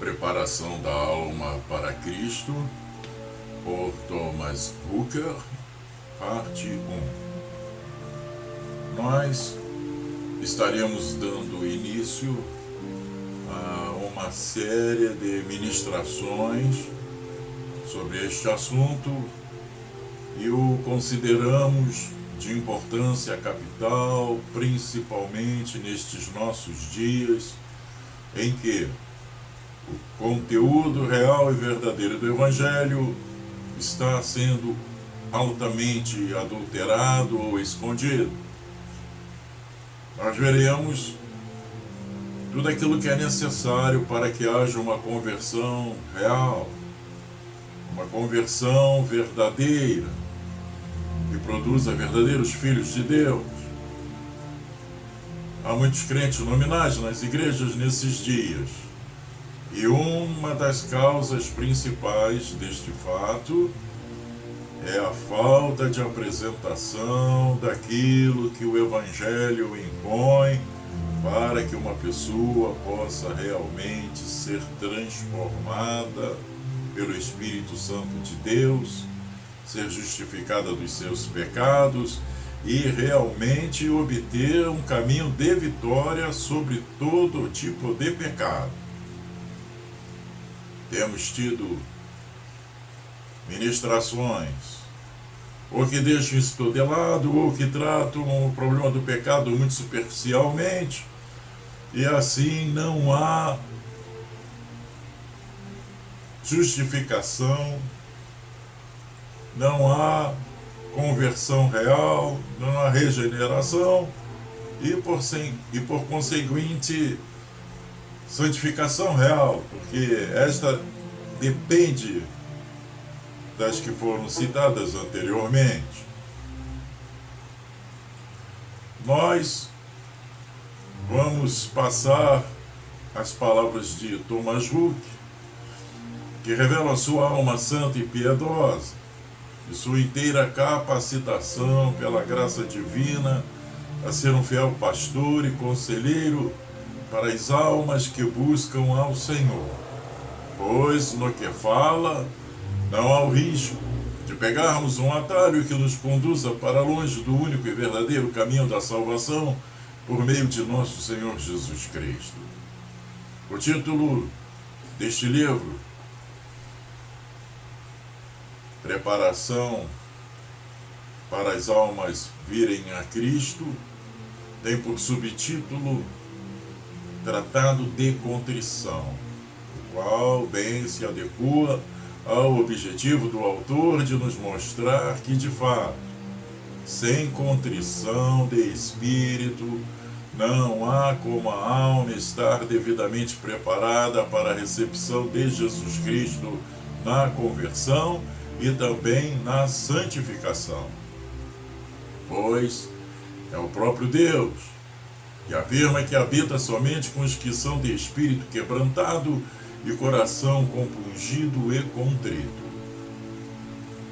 Preparação da alma para Cristo, por Thomas Hooker, parte 1. Nós estaremos dando início a uma série de ministrações sobre este assunto e o consideramos de importância capital, principalmente nestes nossos dias em que o conteúdo real e verdadeiro do Evangelho está sendo altamente adulterado ou escondido. Nós veremos tudo aquilo que é necessário para que haja uma conversão real, uma conversão verdadeira, que produza verdadeiros filhos de Deus. Há muitos crentes nominais nas igrejas nesses dias. E uma das causas principais deste fato é a falta de apresentação daquilo que o Evangelho impõe para que uma pessoa possa realmente ser transformada pelo Espírito Santo de Deus, ser justificada dos seus pecados e realmente obter um caminho de vitória sobre todo tipo de pecado. Temos tido ministrações, ou que deixam isso todo de lado, ou que tratam o problema do pecado muito superficialmente, e assim não há justificação, não há conversão real, não há regeneração, e por conseguinte santificação real, porque esta depende das que foram citadas anteriormente. Nós vamos passar as palavras de Thomas Hooker, que revelam a sua alma santa e piedosa, e sua inteira capacitação pela graça divina a ser um fiel pastor e conselheiro para as almas que buscam ao Senhor, pois no que fala não há o risco de pegarmos um atalho que nos conduza para longe do único e verdadeiro caminho da salvação por meio de nosso Senhor Jesus Cristo. O título deste livro, Preparação para as almas virem a Cristo, tem por subtítulo Tratado de Contrição, o qual bem se adequa ao objetivo do autor de nos mostrar que, de fato, sem contrição de espírito, não há como a alma estar devidamente preparada para a recepção de Jesus Cristo na conversão e também na santificação. Pois é o próprio Deus que afirma que habita somente com os que são de espírito quebrantado e coração compungido e contrito.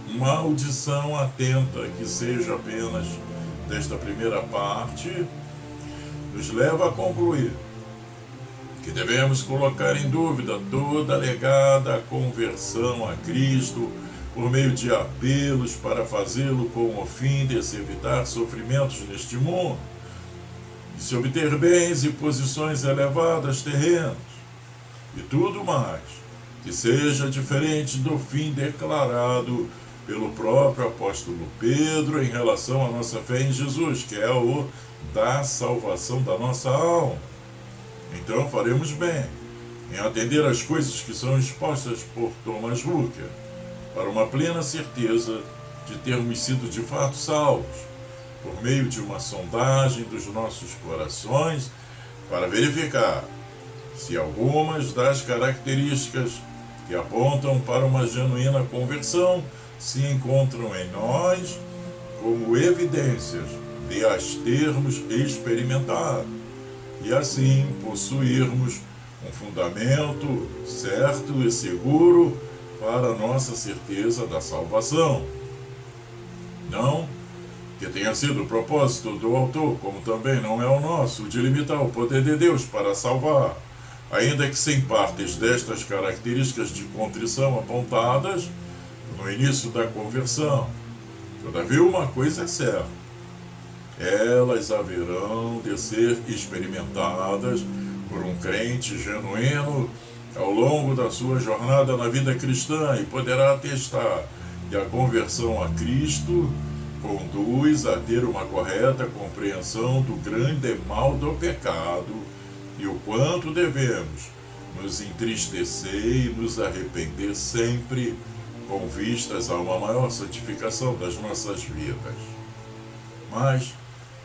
Uma audição atenta, que seja apenas desta primeira parte, nos leva a concluir que devemos colocar em dúvida toda alegada conversão a Cristo por meio de apelos para fazê-lo com o fim de se evitar sofrimentos neste mundo, de se obter bens e posições elevadas terrenas, e tudo mais que seja diferente do fim declarado pelo próprio apóstolo Pedro em relação à nossa fé em Jesus, que é o da salvação da nossa alma. Então faremos bem em atender às coisas que são expostas por Thomas Hooker, para uma plena certeza de termos sido de fato salvos, por meio de uma sondagem dos nossos corações, para verificar se algumas das características que apontam para uma genuína conversão se encontram em nós como evidências de as termos experimentado, e assim possuirmos um fundamento certo e seguro para a nossa certeza da salvação. Não que tenha sido o propósito do autor, como também não é o nosso, de limitar o poder de Deus para salvar, ainda que sem partes destas características de contrição apontadas no início da conversão. Todavia, uma coisa é certa: elas haverão de ser experimentadas por um crente genuíno ao longo da sua jornada na vida cristã, e poderá atestar que a conversão a Cristo conduz a ter uma correta compreensão do grande mal do pecado e o quanto devemos nos entristecer e nos arrepender sempre com vistas a uma maior santificação das nossas vidas. Mas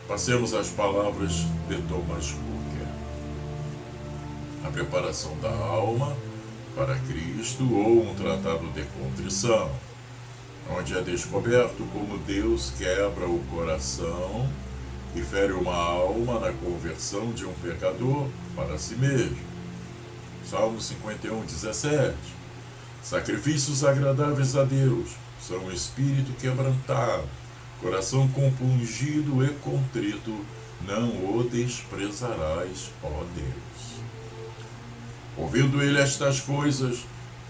passemos às palavras de Thomas Hooker. A preparação da alma para Cristo, ou um tratado de contrição, onde é descoberto como Deus quebra o coração e fere uma alma na conversão de um pecador para si mesmo. Salmo 51:17. Sacrifícios agradáveis a Deus são o espírito quebrantado, coração compungido e contrito, não o desprezarás, ó Deus. Ouvindo ele estas coisas,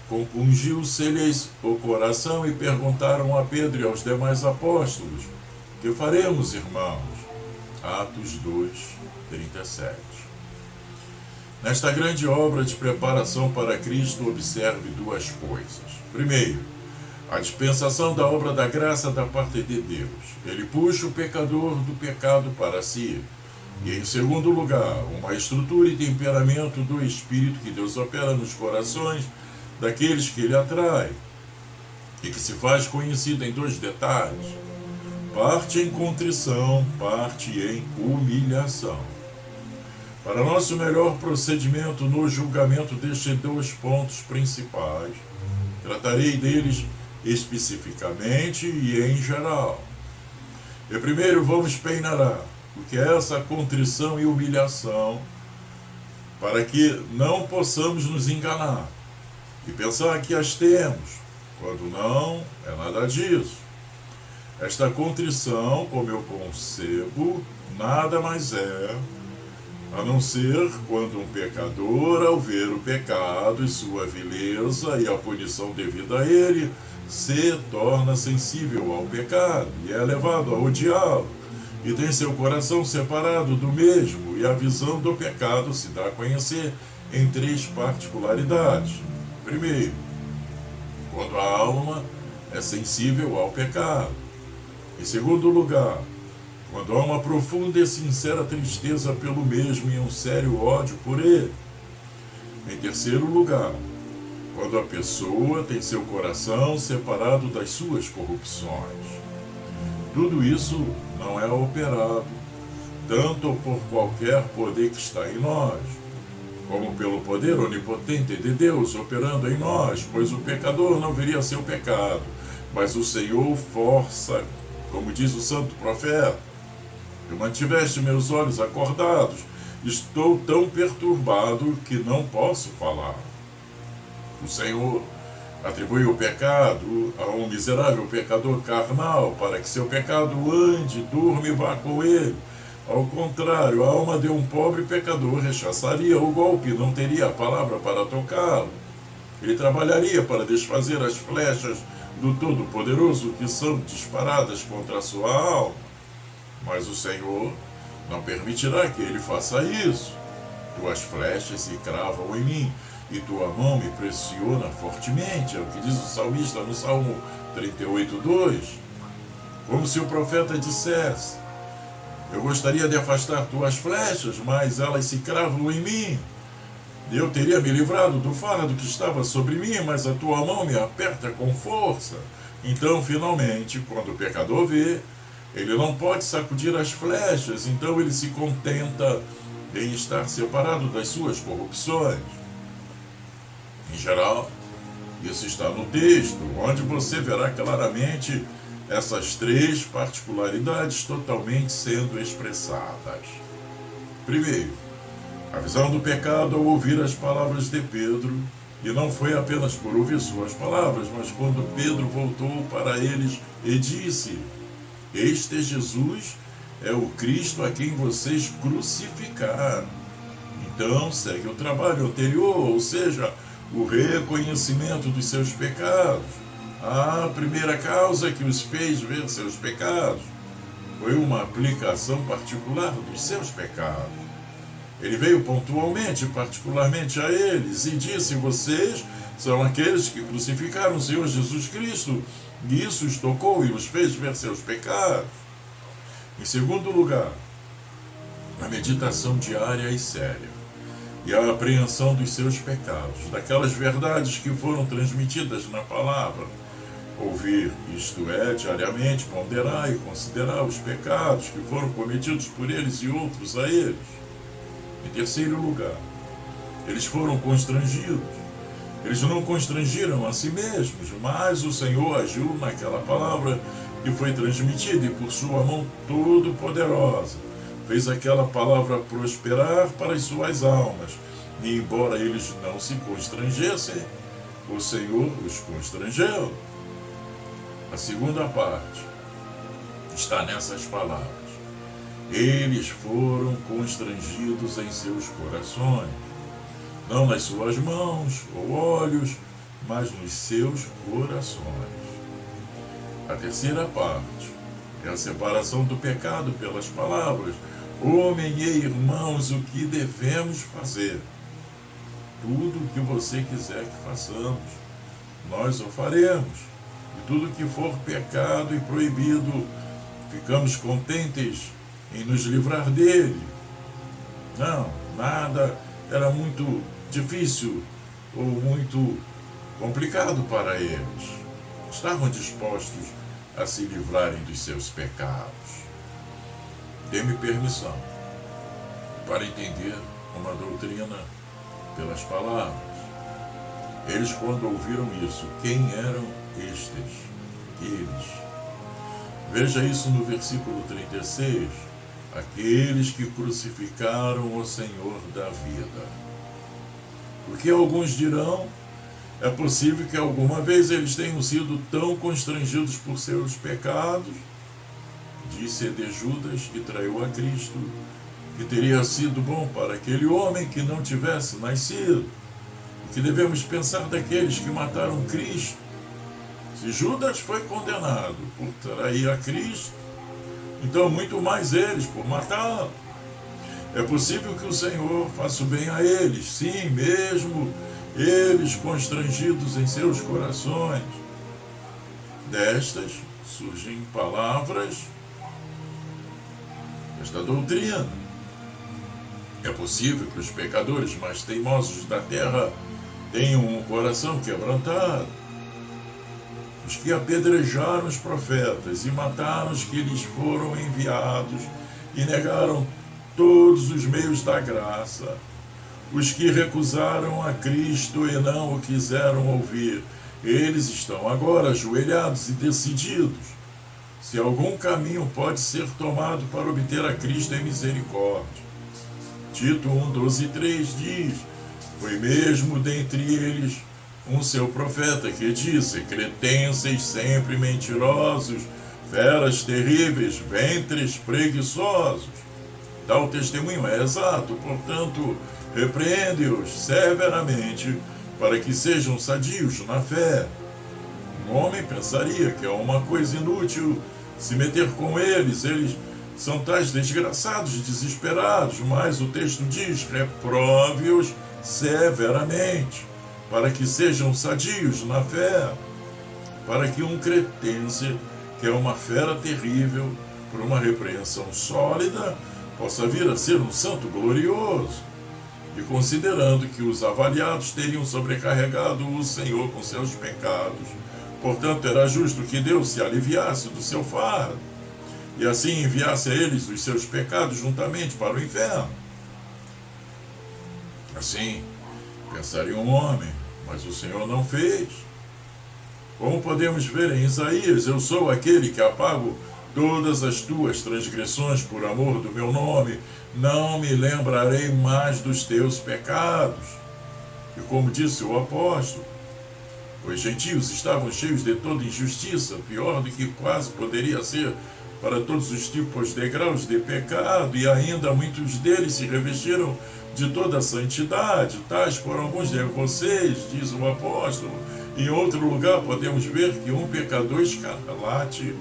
compungiu-se-lhes o coração e perguntaram a Pedro e aos demais apóstolos: que faremos, irmãos? Atos 2:37. Nesta grande obra de preparação para Cristo, observe duas coisas. Primeiro, a dispensação da obra da graça da parte de Deus. Ele puxa o pecador do pecado para si. E, em segundo lugar, uma estrutura e temperamento do Espírito que Deus opera nos corações daqueles que ele atrai, e que se faz conhecido em dois detalhes: parte em contrição, parte em humilhação. Para nosso melhor procedimento no julgamento destes dois pontos principais, tratarei deles especificamente e em geral. E primeiro vamos peneirar o que é essa contrição e humilhação, para que não possamos nos enganar e pensar que as temos, quando não é nada disso. Esta contrição, como eu concebo, nada mais é a não ser quando um pecador, ao ver o pecado e sua vileza e a punição devida a ele, se torna sensível ao pecado e é levado a odiá-lo, e tem seu coração separado do mesmo, e a visão do pecado se dá a conhecer em três particularidades. Primeiro, quando a alma é sensível ao pecado. Em segundo lugar, quando há uma profunda e sincera tristeza pelo mesmo e um sério ódio por ele. Em terceiro lugar, quando a pessoa tem seu coração separado das suas corrupções. Tudo isso não é operado tanto por qualquer poder que está em nós, como pelo poder onipotente de Deus operando em nós, pois o pecador não veria seu pecado, mas o Senhor força, como diz o santo profeta: tu mantiveste meus olhos acordados, estou tão perturbado que não posso falar. O Senhor atribui o pecado a um miserável pecador carnal, para que seu pecado ande, durma e vá com ele. Ao contrário, a alma de um pobre pecador rechaçaria o golpe, não teria a palavra para tocá-lo. Ele trabalharia para desfazer as flechas do Todo-Poderoso que são disparadas contra a sua alma. Mas o Senhor não permitirá que ele faça isso. Tuas flechas se cravam em mim, e tua mão me pressiona fortemente, é o que diz o salmista no Salmo 38:2. Como se o profeta dissesse: eu gostaria de afastar tuas flechas, mas elas se cravam em mim. Eu teria me livrado do fardo que estava sobre mim, mas a tua mão me aperta com força. Então, finalmente, quando o pecador vê, ele não pode sacudir as flechas, então ele se contenta em estar separado das suas corrupções. Em geral, isso está no texto, onde você verá claramente essas três particularidades totalmente sendo expressadas. Primeiro, a visão do pecado ao ouvir as palavras de Pedro, e não foi apenas por ouvir suas palavras, mas quando Pedro voltou para eles e disse: este Jesus é o Cristo a quem vocês crucificaram. Então segue o trabalho anterior, ou seja, o reconhecimento dos seus pecados. A primeira causa que os fez ver seus pecados foi uma aplicação particular dos seus pecados. Ele veio pontualmente, particularmente a eles, e disse: vocês são aqueles que crucificaram o Senhor Jesus Cristo, e isso os tocou e os fez ver seus pecados. Em segundo lugar, a meditação diária e séria, e a apreensão dos seus pecados, daquelas verdades que foram transmitidas na palavra. Ouvir, isto é, diariamente, ponderar e considerar os pecados que foram cometidos por eles e outros a eles. Em terceiro lugar, eles foram constrangidos. Eles não constrangiram a si mesmos, mas o Senhor agiu naquela palavra que foi transmitida e por sua mão todo-poderosa fez aquela palavra prosperar para as suas almas. E embora eles não se constrangessem, o Senhor os constrangeu. A segunda parte está nessas palavras. Eles foram constrangidos em seus corações, não nas suas mãos ou olhos, mas nos seus corações. A terceira parte é a separação do pecado pelas palavras. Homem e irmãos, o que devemos fazer? Tudo o que você quiser que façamos, nós o faremos. E tudo que for pecado e proibido, ficamos contentes em nos livrar dele. Não, nada era muito difícil ou muito complicado para eles. Estavam dispostos a se livrarem dos seus pecados. Dê-me permissão para entender uma doutrina pelas palavras. Eles, quando ouviram isso, quem eram estes? Eles. Veja isso no versículo 36. Aqueles que crucificaram o Senhor da vida. Porque alguns dirão, é possível que alguma vez eles tenham sido tão constrangidos por seus pecados, disse de Judas, que traiu a Cristo, que teria sido bom para aquele homem que não tivesse nascido. O que devemos pensar daqueles que mataram Cristo? Se Judas foi condenado por trair a Cristo, então muito mais eles por matá-lo. É possível que o Senhor faça o bem a eles, sim, mesmo eles constrangidos em seus corações. Destas surgem palavras desta doutrina. É possível que os pecadores mais teimosos da terra tenham um coração quebrantado. Os que apedrejaram os profetas e mataram os que lhes foram enviados e negaram todos os meios da graça. Os que recusaram a Cristo e não o quiseram ouvir, eles estão agora ajoelhados e decididos. Se algum caminho pode ser tomado para obter a Cristo em misericórdia. Tito 1:12-3 diz: foi mesmo dentre eles um seu profeta que disse: cretenses sempre mentirosos, feras terríveis, ventres preguiçosos. Tal testemunho é exato, portanto, repreende-os severamente, para que sejam sadios na fé. Um homem pensaria que é uma coisa inútil se meter com eles são tais desgraçados e desesperados, mas o texto diz: reprove-os severamente, para que sejam sadios na fé, para que um cretense, que é uma fera terrível, por uma repreensão sólida, possa vir a ser um santo glorioso. E considerando que os avaliados teriam sobrecarregado o Senhor com seus pecados, portanto era justo que Deus se aliviasse do seu fardo, e assim enviasse a eles os seus pecados juntamente para o inferno. Assim, pensaria um homem, mas o Senhor não fez. Como podemos ver em Isaías: eu sou aquele que apago todas as tuas transgressões por amor do meu nome, não me lembrarei mais dos teus pecados. E como disse o apóstolo, os gentios estavam cheios de toda injustiça, pior do que quase poderia ser, para todos os tipos de graus de pecado, e ainda muitos deles se revestiram de toda a santidade. Tais por alguns de vocês, diz o apóstolo. Em outro lugar podemos ver que um pecador escarlate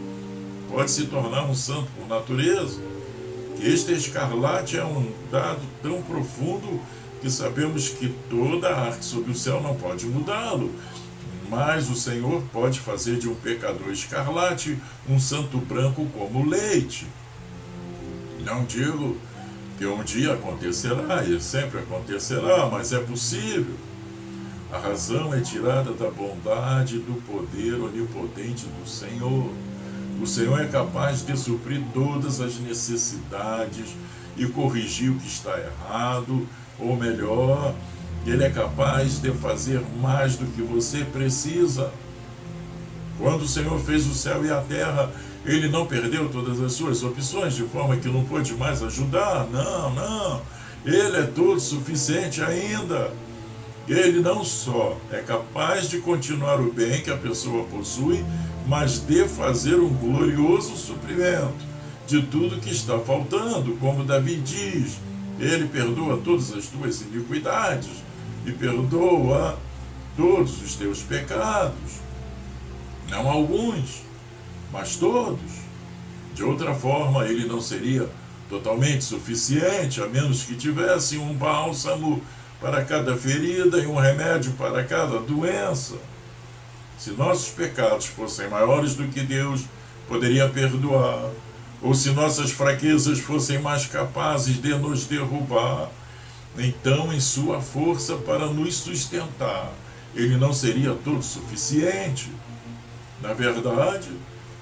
pode se tornar um santo por natureza. Que este escarlate é um dado tão profundo que sabemos que toda a arte sob o céu não pode mudá-lo. Mas o Senhor pode fazer de um pecador escarlate um santo branco como leite. Não digo que um dia acontecerá, e sempre acontecerá, mas é possível. A razão é tirada da bondade e do poder onipotente do Senhor. O Senhor é capaz de suprir todas as necessidades e corrigir o que está errado, ou melhor, Ele é capaz de fazer mais do que você precisa. Quando o Senhor fez o céu e a terra, Ele não perdeu todas as suas opções de forma que não pôde mais ajudar. Não. Ele é todo suficiente ainda. Ele não só é capaz de continuar o bem que a pessoa possui, mas de fazer um glorioso suprimento de tudo que está faltando. Como Davi diz, Ele perdoa todas as tuas iniquidades e perdoa todos os teus pecados. Não alguns, mas todos. De outra forma, Ele não seria totalmente suficiente, a menos que tivesse um bálsamo para cada ferida e um remédio para cada doença. Se nossos pecados fossem maiores do que Deus poderia perdoar, ou se nossas fraquezas fossem mais capazes de nos derrubar, então, em sua força para nos sustentar, Ele não seria todo suficiente. Na verdade,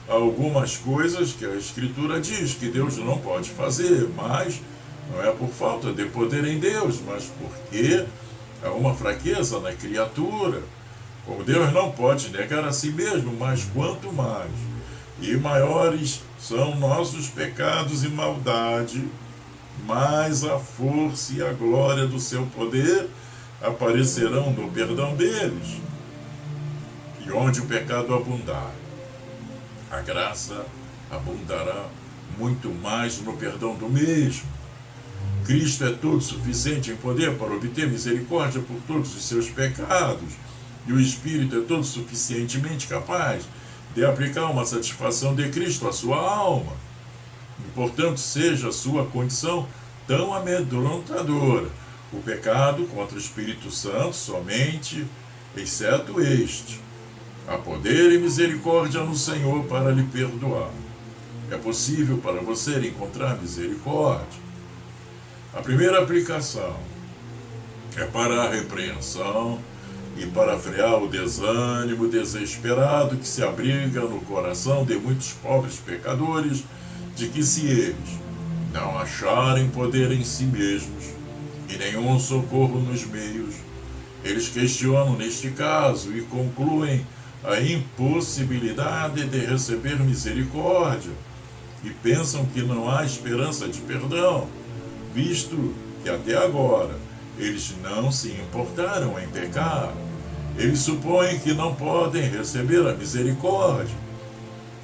há algumas coisas que a Escritura diz que Deus não pode fazer, mas não é por falta de poder em Deus, mas porque há uma fraqueza na criatura. Como Deus não pode negar a si mesmo, mas quanto mais e maiores são nossos pecados e maldade, mais a força e a glória do seu poder aparecerão no perdão deles. E onde o pecado abundar, a graça abundará muito mais no perdão do mesmo. Cristo é todo suficiente em poder para obter misericórdia por todos os seus pecados, e o Espírito é todo suficientemente capaz de aplicar uma satisfação de Cristo à sua alma. E, portanto, seja a sua condição tão amedrontadora, o pecado contra o Espírito Santo somente, exceto este. Há poder e misericórdia no Senhor para lhe perdoar. É possível para você encontrar misericórdia. A primeira aplicação é para a repreensão e para frear o desânimo desesperado que se abriga no coração de muitos pobres pecadores, de que se eles não acharem poder em si mesmos e nenhum socorro nos meios, eles questionam neste caso e concluem a impossibilidade de receber misericórdia e pensam que não há esperança de perdão, visto que até agora eles não se importaram em pecar. Eles supõem que não podem receber a misericórdia,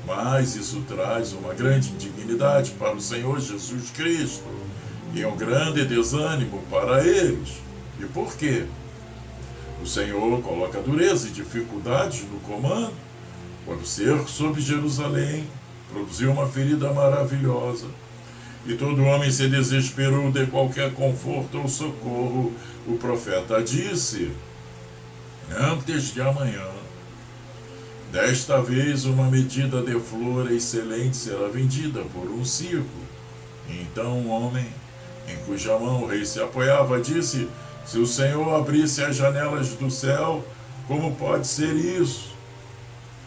mas isso traz uma grande indignidade para o Senhor Jesus Cristo e um grande desânimo para eles. E por quê? O Senhor coloca dureza e dificuldades no comando, quando o cerco sobre Jerusalém produziu uma ferida maravilhosa, e todo homem se desesperou de qualquer conforto ou socorro. O profeta disse: antes de amanhã, desta vez uma medida de flor excelente será vendida por um ciclo. E então um homem, em cuja mão o rei se apoiava, disse: se o Senhor abrisse as janelas do céu, como pode ser isso?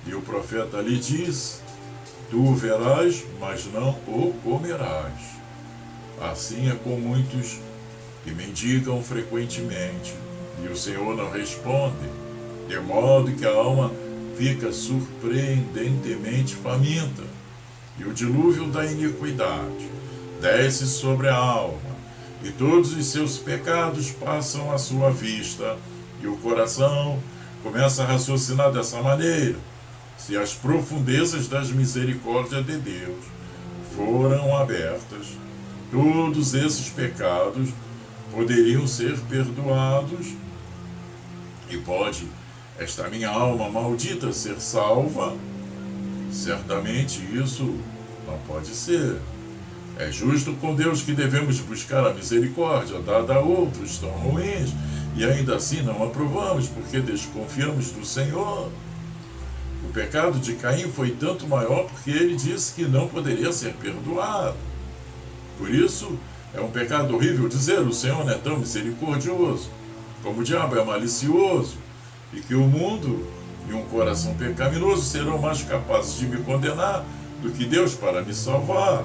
E o profeta lhe disse: tu o verás, mas não o comerás. Assim é com muitos que mendigam frequentemente, e o Senhor não responde, de modo que a alma fica surpreendentemente faminta, e o dilúvio da iniquidade desce sobre a alma, e todos os seus pecados passam à sua vista, e o coração começa a raciocinar dessa maneira: se as profundezas das misericórdias de Deus foram abertas, todos esses pecados poderiam ser perdoados, e pode esta minha alma maldita ser salva? Certamente isso não pode ser. É justo com Deus que devemos buscar a misericórdia dada a outros tão ruins, e ainda assim não aprovamos, porque desconfiamos do Senhor. O pecado de Caim foi tanto maior porque ele disse que não poderia ser perdoado. Por isso, é um pecado horrível dizer: o Senhor não é tão misericordioso, como o diabo é malicioso, e que o mundo e um coração pecaminoso serão mais capazes de me condenar do que Deus para me salvar.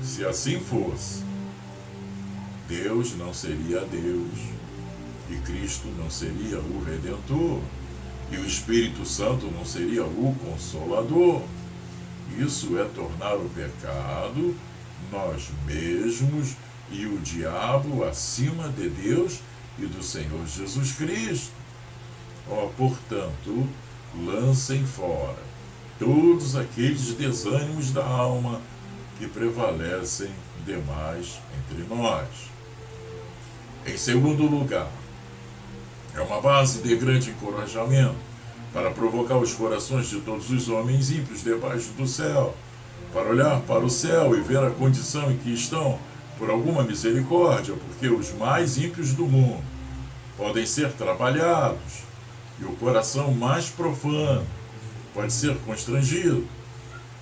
Se assim fosse, Deus não seria Deus, e Cristo não seria o Redentor, e o Espírito Santo não seria o Consolador. Isso é tornar o pecado, nós mesmos e o diabo acima de Deus e do Senhor Jesus Cristo. Portanto, lancem fora todos aqueles desânimos da alma que prevalecem demais entre nós. Em segundo lugar, é uma base de grande encorajamento para provocar os corações de todos os homens ímpios debaixo do céu, para olhar para o céu e ver a condição em que estão por alguma misericórdia, porque os mais ímpios do mundo podem ser trabalhados, e o coração mais profano pode ser constrangido.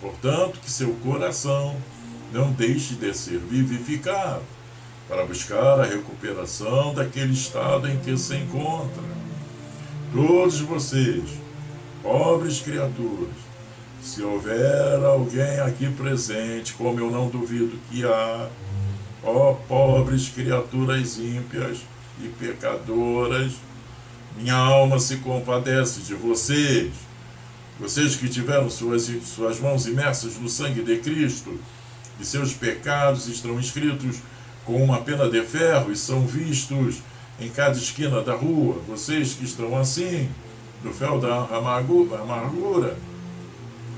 Portanto, que seu coração não deixe de ser vivificado, para buscar a recuperação daquele estado em que se encontra. Todos vocês, pobres criaturas, se houver alguém aqui presente, como eu não duvido que há, pobres criaturas ímpias e pecadoras, minha alma se compadece de vocês. Vocês que tiveram suas mãos imersas no sangue de Cristo, e seus pecados estão escritos com uma pena de ferro e são vistos em cada esquina da rua. Vocês que estão assim, no fel da amargura,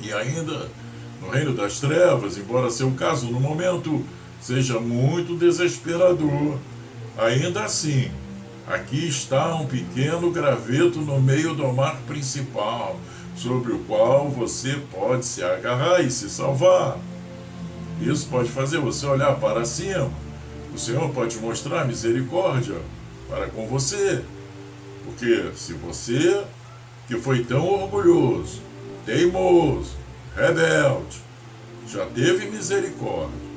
e ainda no reino das trevas, embora seu caso no momento seja muito desesperador, ainda assim, aqui está um pequeno graveto no meio do mar principal, sobre o qual você pode se agarrar e se salvar. Isso pode fazer você olhar para cima. O Senhor pode mostrar misericórdia para com você. Porque se você, que foi tão orgulhoso, teimoso, rebelde, já teve misericórdia,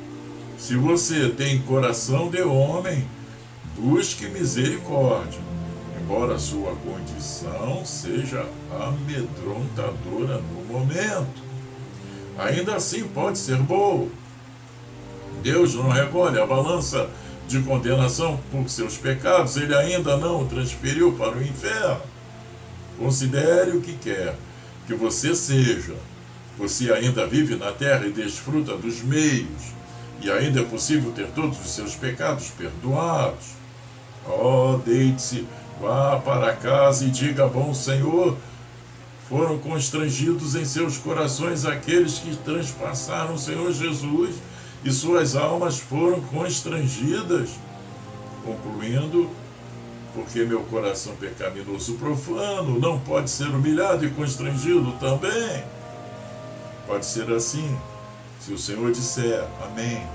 se você tem coração de homem, busque misericórdia, embora a sua condição seja amedrontadora no momento. Ainda assim pode ser boa. Deus não recolhe a balança de condenação por seus pecados, ele ainda não o transferiu para o inferno. Considere o que quer que você seja. Você ainda vive na terra e desfruta dos meios, e ainda é possível ter todos os seus pecados perdoados. Deite-se, vá para casa e diga: bom Senhor, foram constrangidos em seus corações aqueles que transpassaram o Senhor Jesus, e suas almas foram constrangidas. Concluindo, porque meu coração pecaminoso profano não pode ser humilhado e constrangido também. Pode ser assim, se o Senhor disser amém.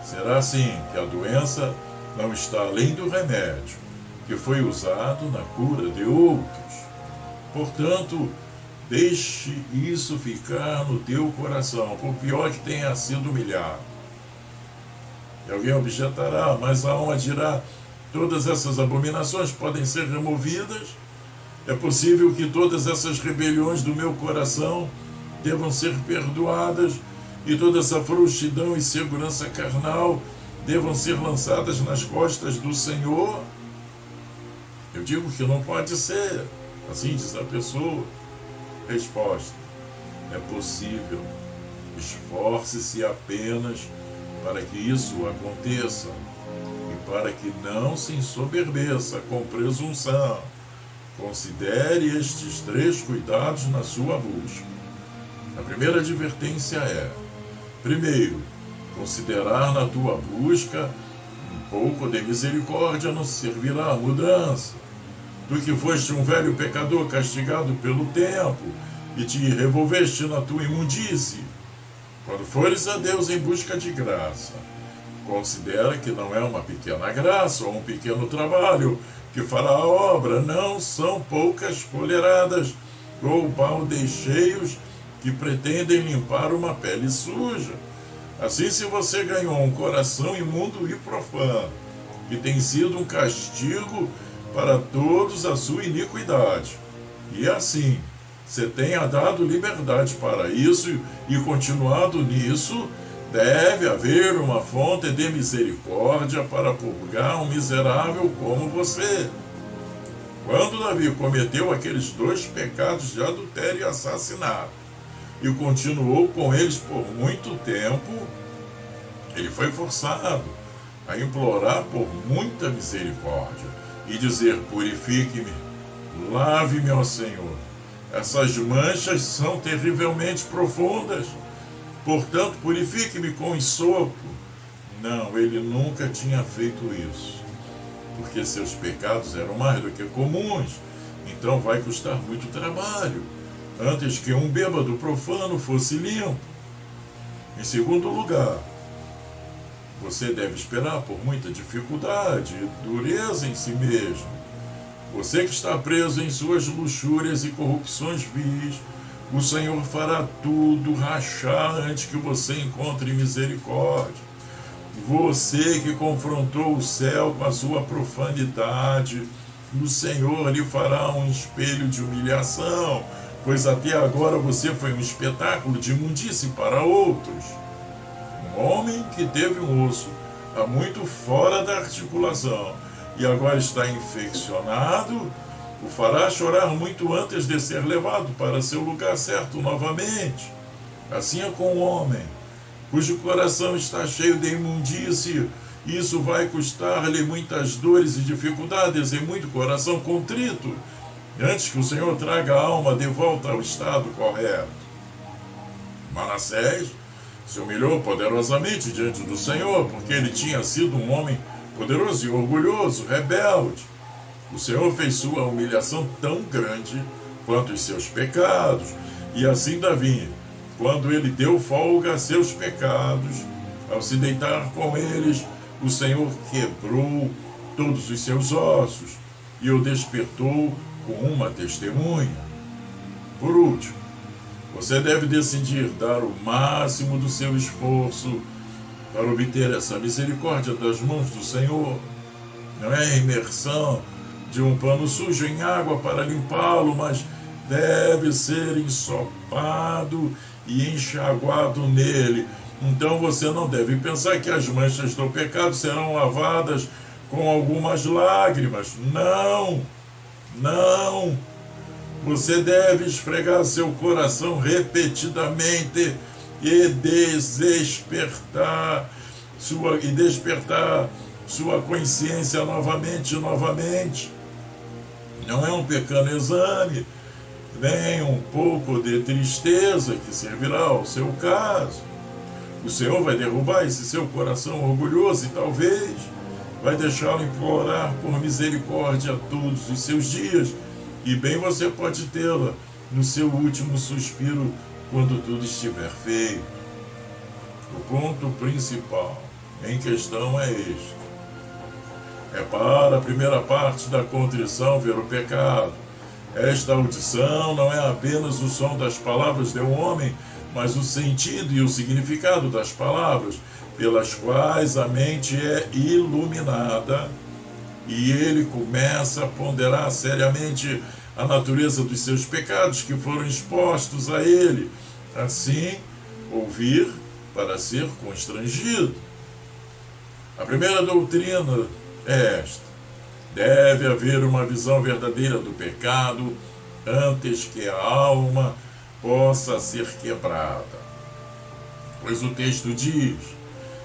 Será assim que a doença não está além do remédio que foi usado na cura de outros. Portanto, deixe isso ficar no teu coração, por pior que tenha sido humilhado. E alguém objetará, mas a alma dirá: todas essas abominações podem ser removidas? É possível que todas essas rebeliões do meu coração devam ser perdoadas, e toda essa frouxidão e segurança carnal devam ser lançadas nas costas do Senhor? Eu digo que não pode ser. Assim diz a pessoa. Resposta: é possível. Esforce-se apenas para que isso aconteça, e para que não se ensoberbeça com presunção. Considere estes 3 cuidados na sua busca. A primeira advertência é: primeiro, considerar na tua busca Um pouco de misericórdia não servirá à mudança. Tu que foste um velho pecador castigado pelo tempo e te revolveste na tua imundície, quando fores a Deus em busca de graça, considera que não é uma pequena graça ou um pequeno trabalho que fará a obra, não são poucas colheradas ou baldes cheios que pretendem limpar uma pele suja. Assim, se você ganhou um coração imundo e profano, que tem sido um castigo para todos a sua iniquidade, e assim você tenha dado liberdade para isso e continuado nisso, deve haver uma fonte de misericórdia para purgar um miserável como você. Quando Davi cometeu aqueles 2 pecados de adultério e assassinato, e continuou com eles por muito tempo, ele foi forçado a implorar por muita misericórdia e dizer: purifique-me, lave-me, ó Senhor. Essas manchas são terrivelmente profundas, portanto purifique-me com ensopo. Não, ele nunca tinha feito isso, porque seus pecados eram mais do que comuns, então vai custar muito trabalho antes que um bêbado profano fosse limpo. Em segundo lugar, você deve esperar por muita dificuldade e dureza em si mesmo. Você que está preso em suas luxúrias e corrupções vis, o Senhor fará tudo rachar antes que você encontre misericórdia. Você que confrontou o céu com a sua profanidade, o Senhor lhe fará um espelho de humilhação, pois até agora você foi um espetáculo de imundície para outros. Um homem que teve um osso há muito fora da articulação e agora está infeccionado, o fará chorar muito antes de ser levado para seu lugar certo novamente. Assim é com o homem, cujo coração está cheio de imundície. Isso vai custar-lhe muitas dores e dificuldades e muito coração contrito, antes que o Senhor traga a alma de volta ao estado correto. Manassés se humilhou poderosamente diante do Senhor, porque ele tinha sido um homem poderoso e orgulhoso, rebelde. O Senhor fez sua humilhação tão grande quanto os seus pecados. E assim Davi, quando ele deu folga a seus pecados, ao se deitar com eles, o Senhor quebrou todos os seus ossos e o despertou com uma testemunha. Por último, você deve decidir dar o máximo do seu esforço para obter essa misericórdia das mãos do Senhor. Não é a imersão de um pano sujo em água para limpá-lo, mas deve ser ensopado e enxaguado nele. Então você não deve pensar que as manchas do pecado serão lavadas com algumas lágrimas. Não, não. Você deve esfregar seu coração repetidamente e despertar sua consciência novamente e novamente. Não é um pequeno exame, nem um pouco de tristeza que servirá ao seu caso. O Senhor vai derrubar esse seu coração orgulhoso e talvez vai deixá-lo implorar por misericórdia todos os seus dias, e bem você pode tê-la no seu último suspiro quando tudo estiver feito. O ponto principal em questão é este. É para a primeira parte da contrição ver o pecado. Esta audição não é apenas o som das palavras de um homem, mas o sentido e o significado das palavras, pelas quais a mente é iluminada e ele começa a ponderar seriamente a natureza dos seus pecados que foram expostos a ele. Assim, ouvir para ser constrangido. A primeira doutrina é esta: deve haver uma visão verdadeira do pecado antes que a alma possa ser quebrada. Pois o texto diz: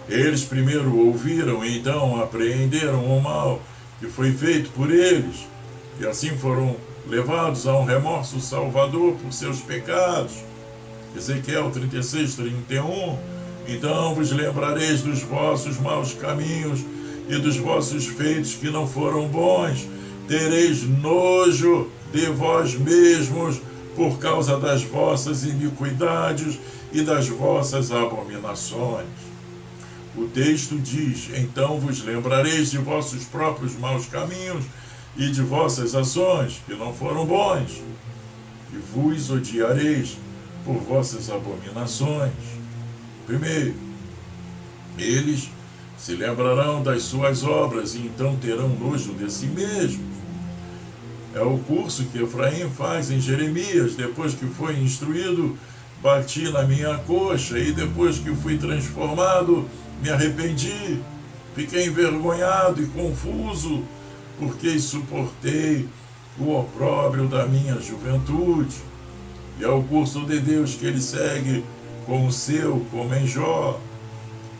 eles primeiro ouviram e então apreenderam o mal que foi feito por eles, e assim foram levados a um remorso salvador por seus pecados. Ezequiel 36, 31. Então vos lembrareis dos vossos maus caminhos e dos vossos feitos que não foram bons. Tereis nojo de vós mesmos por causa das vossas iniquidades e das vossas abominações. O texto diz: então vos lembrareis de vossos próprios maus caminhos e de vossas ações, que não foram bons, e vos odiareis por vossas abominações. Primeiro, eles se lembrarão das suas obras e então terão nojo de si mesmos. É o curso que Efraim faz em Jeremias. Depois que foi instruído, bati na minha coxa, e depois que fui transformado, me arrependi. Fiquei envergonhado e confuso, porque suportei o opróbrio da minha juventude. E é o curso de Deus que ele segue com o seu, como em Jó.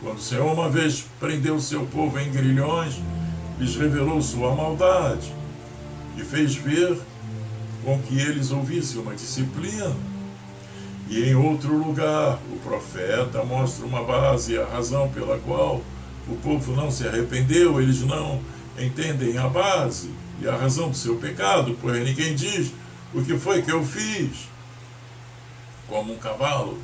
Quando o Senhor uma vez prendeu seu povo em grilhões, lhes revelou sua maldade e fez ver com que eles ouvissem uma disciplina. E em outro lugar, o profeta mostra uma base, a razão pela qual o povo não se arrependeu. Eles não entendem a base e a razão do seu pecado, pois ninguém diz: o que foi que eu fiz? Como um cavalo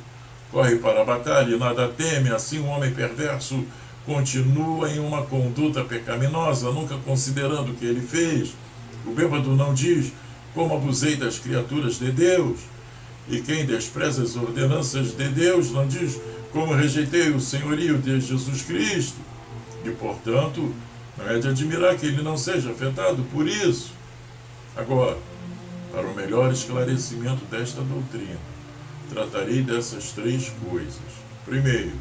corre para a batalha e nada teme, assim um homem perverso continua em uma conduta pecaminosa, nunca considerando o que ele fez. O bêbado não diz: como abusei das criaturas de Deus. E quem despreza as ordenanças de Deus não diz: como rejeitei o senhorio de Jesus Cristo. E, portanto, não é de admirar que ele não seja afetado por isso. Agora, para o melhor esclarecimento desta doutrina, tratarei dessas três coisas. Primeiro,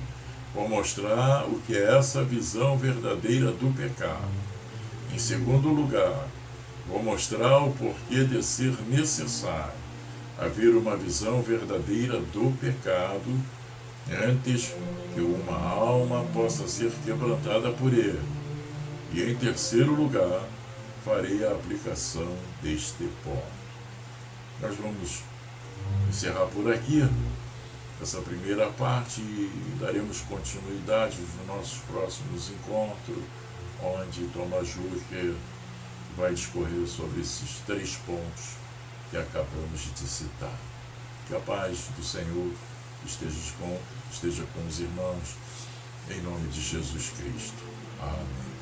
vou mostrar o que é essa visão verdadeira do pecado. Em segundo lugar, vou mostrar o porquê de ser necessário haver uma visão verdadeira do pecado antes que uma alma possa ser quebrantada por ele. E em terceiro lugar, farei a aplicação deste ponto. Nós vamos encerrar por aqui essa primeira parte e daremos continuidade nos nossos próximos encontros, onde Thomas Jürgen vai discorrer sobre esses três pontos que acabamos de citar. Que a paz do Senhor esteja com os irmãos, em nome de Jesus Cristo. Amém.